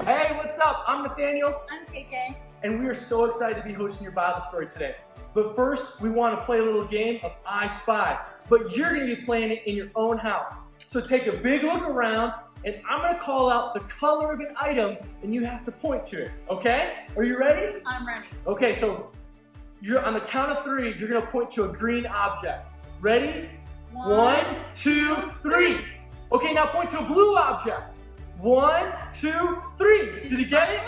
Hey, what's up? I'm Nathaniel, I'm KK. and we are so excited to be hosting your Bible story today. But first, we want to play a little game of I Spy, but you're going to be playing it in your own house. So take a big look around, and I'm going to call out the color of an item, and you have to point to it, okay? Are you ready? I'm ready. Okay, so you're on the count of three, you're going to point to a green object. Ready? One, two, three. Okay, now point to a blue object. 1, 2, 3. Did you get it?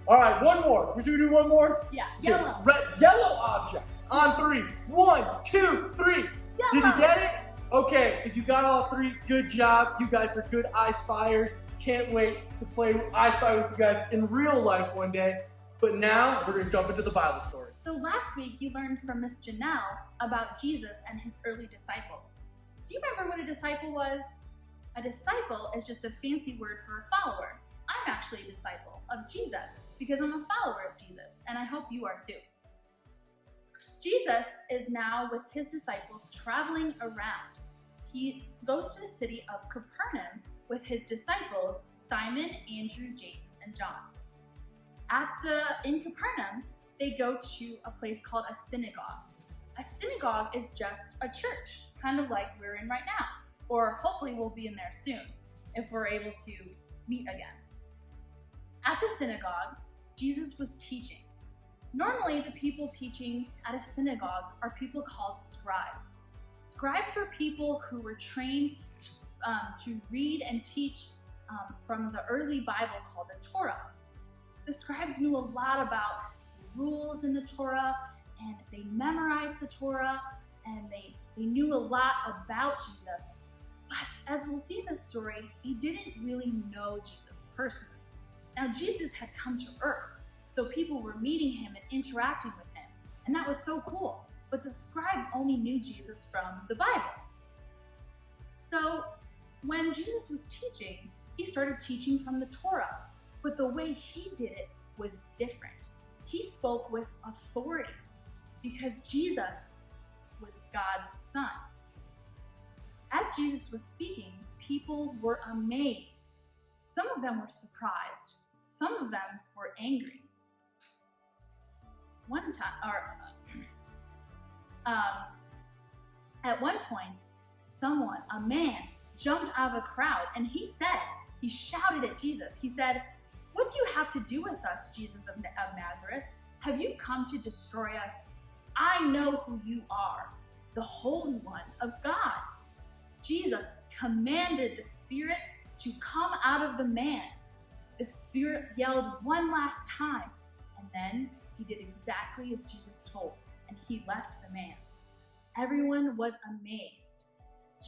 All right, one more. Should we do one more? Yeah, Okay, yellow. Yellow object. On 3. 1, 2, 3. Yellow. Did you get it? Okay, if you got all three, good job. You guys are good I Spyers. Can't wait to play I Spy with you guys in real life one day. But now we're going to jump into the Bible story. So last week you learned from Miss Janelle about Jesus and his early disciples. Do you remember what a disciple was? A disciple is just a fancy word for a follower. I'm actually a disciple of Jesus because I'm a follower of Jesus, and I hope you are too. Jesus is now with his disciples traveling around. He goes to the city of Capernaum with his disciples, Simon, Andrew, James, and John. In Capernaum, they go to a place called a synagogue. A synagogue is just a church, kind of like we're in right now. Or hopefully we'll be in there soon, if we're able to meet again. At the synagogue, Jesus was teaching. Normally, the people teaching at a synagogue are people called scribes. Scribes were people who were trained to read and teach from the early Bible called the Torah. The scribes knew a lot about the rules in the Torah, and they memorized the Torah, and they knew a lot about Jesus. But as we'll see in this story, they didn't really know Jesus personally. Now, Jesus had come to earth, so people were meeting him and interacting with him, and that was so cool. But the scribes only knew Jesus from the Bible. So when Jesus was teaching, he started teaching from the Torah, but the way he did it was different. He spoke with authority because Jesus was God's son. As Jesus was speaking, people were amazed. Some of them were surprised. Some of them were angry. At one point, a man, jumped out of a crowd, and he shouted at Jesus. He said, "What do you have to do with us, Jesus of Nazareth? Have you come to destroy us? I know who you are, the Holy One of God." Jesus commanded the spirit to come out of the man. The spirit yelled one last time, and then he did exactly as Jesus told, and he left the man. Everyone was amazed.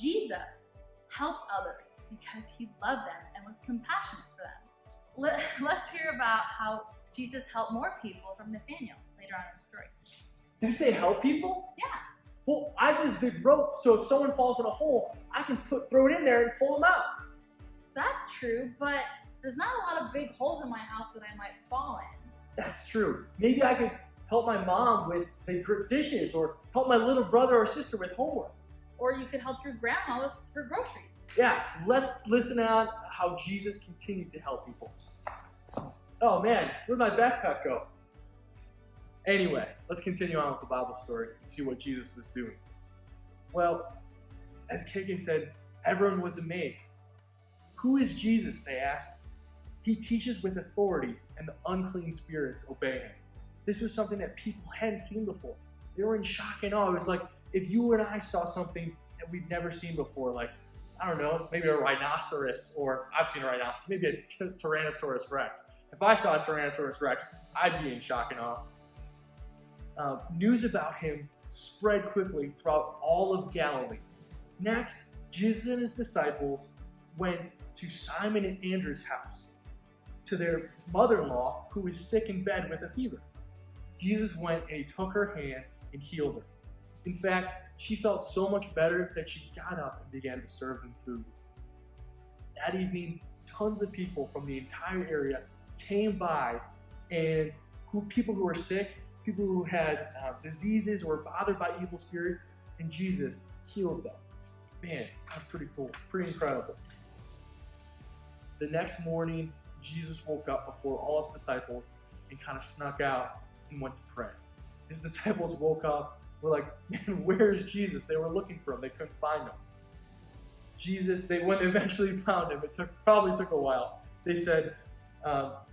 Jesus helped others because he loved them and was compassionate for them. Let's hear about how Jesus helped more people from Nathaniel later on in the story. Did you say help people? Yeah. Well, I have this big rope, so if someone falls in a hole, I can throw it in there and pull them out. That's true, but there's not a lot of big holes in my house that I might fall in. That's true. Maybe I could help my mom with the dishes, or help my little brother or sister with homework. Or you could help your grandma with her groceries. Yeah, let's listen on how Jesus continued to help people. Oh man, where'd my backpack go? Anyway, let's continue on with the Bible story and see what Jesus was doing. Well, as KK said, everyone was amazed. Who is Jesus, they asked. He teaches with authority, and the unclean spirits obey him. This was something that people hadn't seen before. They were in shock and awe. It was like if you and I saw something that we'd never seen before, like, I don't know, maybe a rhinoceros, or I've seen a rhinoceros, maybe a Tyrannosaurus Rex. If I saw a Tyrannosaurus Rex, I'd be in shock and awe. News about him spread quickly throughout all of Galilee. Next, Jesus and his disciples went to Simon and Andrew's house, to their mother-in-law who was sick in bed with a fever. Jesus went and he took her hand and healed her. In fact, she felt so much better that she got up and began to serve them food. That evening, tons of people from the entire area came by, and people who were sick, people who had diseases or were bothered by evil spirits, and Jesus healed them. Man, that's pretty cool, pretty incredible. The next morning, Jesus woke up before all his disciples and kind of snuck out and went to pray. His disciples woke up, were like, man, where's Jesus? They were looking for him. They couldn't find him. When they eventually found him, probably took a while. They said,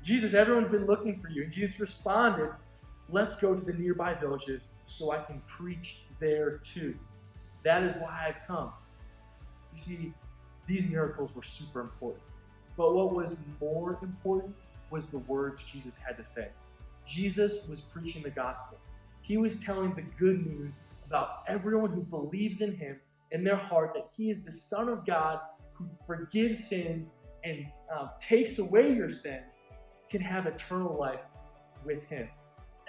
Jesus, everyone's been looking for you. And Jesus responded, let's go to the nearby villages so I can preach there too. That is why I've come. You see, these miracles were super important. But what was more important was the words Jesus had to say. Jesus was preaching the gospel. He was telling the good news about everyone who believes in him in their heart that he is the Son of God who forgives sins and takes away your sins, can have eternal life with him.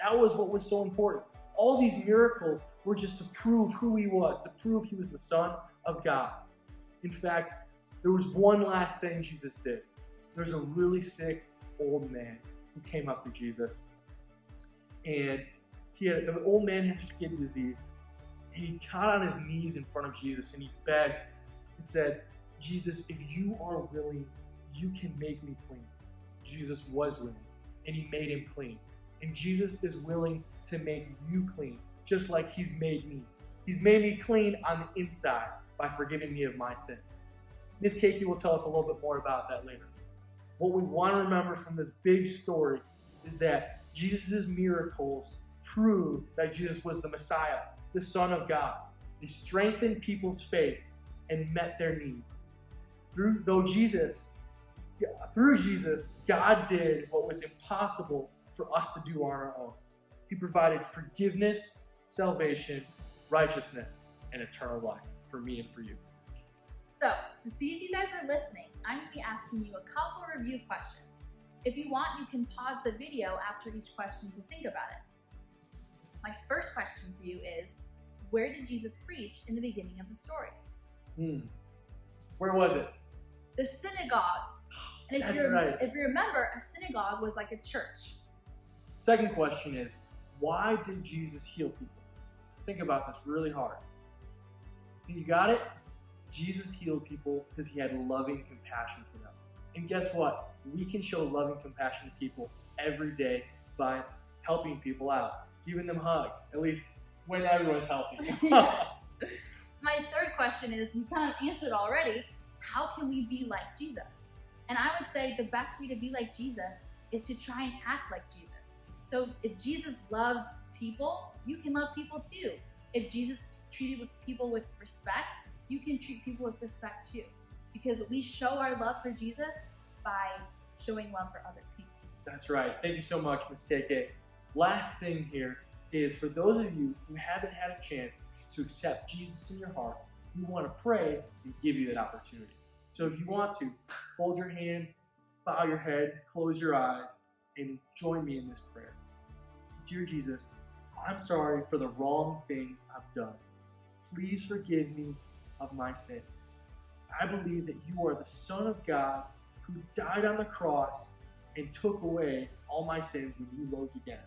That was what was so important. All these miracles were just to prove who he was, to prove he was the Son of God. In fact, there was one last thing Jesus did. There's a really sick old man who came up to Jesus. And the old man had skin disease. And he got on his knees in front of Jesus and he begged and said, Jesus, if you are willing, you can make me clean. Jesus was willing, and he made him clean. And Jesus is willing to make you clean, just like he's made me. He's made me clean on the inside by forgiving me of my sins. Ms. Keiki will tell us a little bit more about that later. What we want to remember from this big story is that Jesus' miracles prove that Jesus was the Messiah, the Son of God. He strengthened people's faith and met their needs. Through Jesus, God did what was impossible for us to do on our own. He provided forgiveness, salvation, righteousness, and eternal life for me and for you. So, to see if you guys were listening, I'm going to be asking you a couple of review questions. If you want, you can pause the video after each question to think about it. My first question for you is, where did Jesus preach in the beginning of the story? Where was it? The synagogue. And if you remember, a synagogue was like a church. Second question is, why did Jesus heal people? Think about this really hard. You got it? Jesus healed people because he had loving compassion for them. And guess what? We can show loving compassion to people every day by helping people out, giving them hugs, at least when everyone's healthy. My third question is, you kind of answered already, how can we be like Jesus? And I would say the best way to be like Jesus is to try and act like Jesus. So if Jesus loved people, you can love people too. If Jesus treated people with respect, you can treat people with respect too. Because we show our love for Jesus by showing love for other people. That's right. Thank you so much, Ms. KK. Last thing here is for those of you who haven't had a chance to accept Jesus in your heart, we want to pray and give you that opportunity. So if you want to, fold your hands, bow your head, close your eyes, and join me in this prayer. Dear Jesus, I'm sorry for the wrong things I've done. Please forgive me of my sins. I believe that you are the Son of God who died on the cross and took away all my sins when you rose again.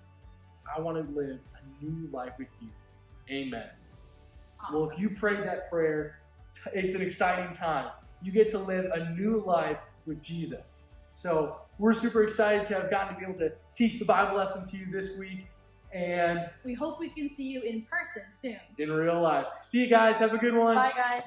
I want to live a new life with you. Amen. Awesome. Well, if you prayed that prayer, it's an exciting time. You get to live a new life with Jesus. So we're super excited to have gotten to be able to teach the Bible lesson to you this week. And we hope we can see you in person soon. In real life. See you guys. Have a good one. Bye, guys.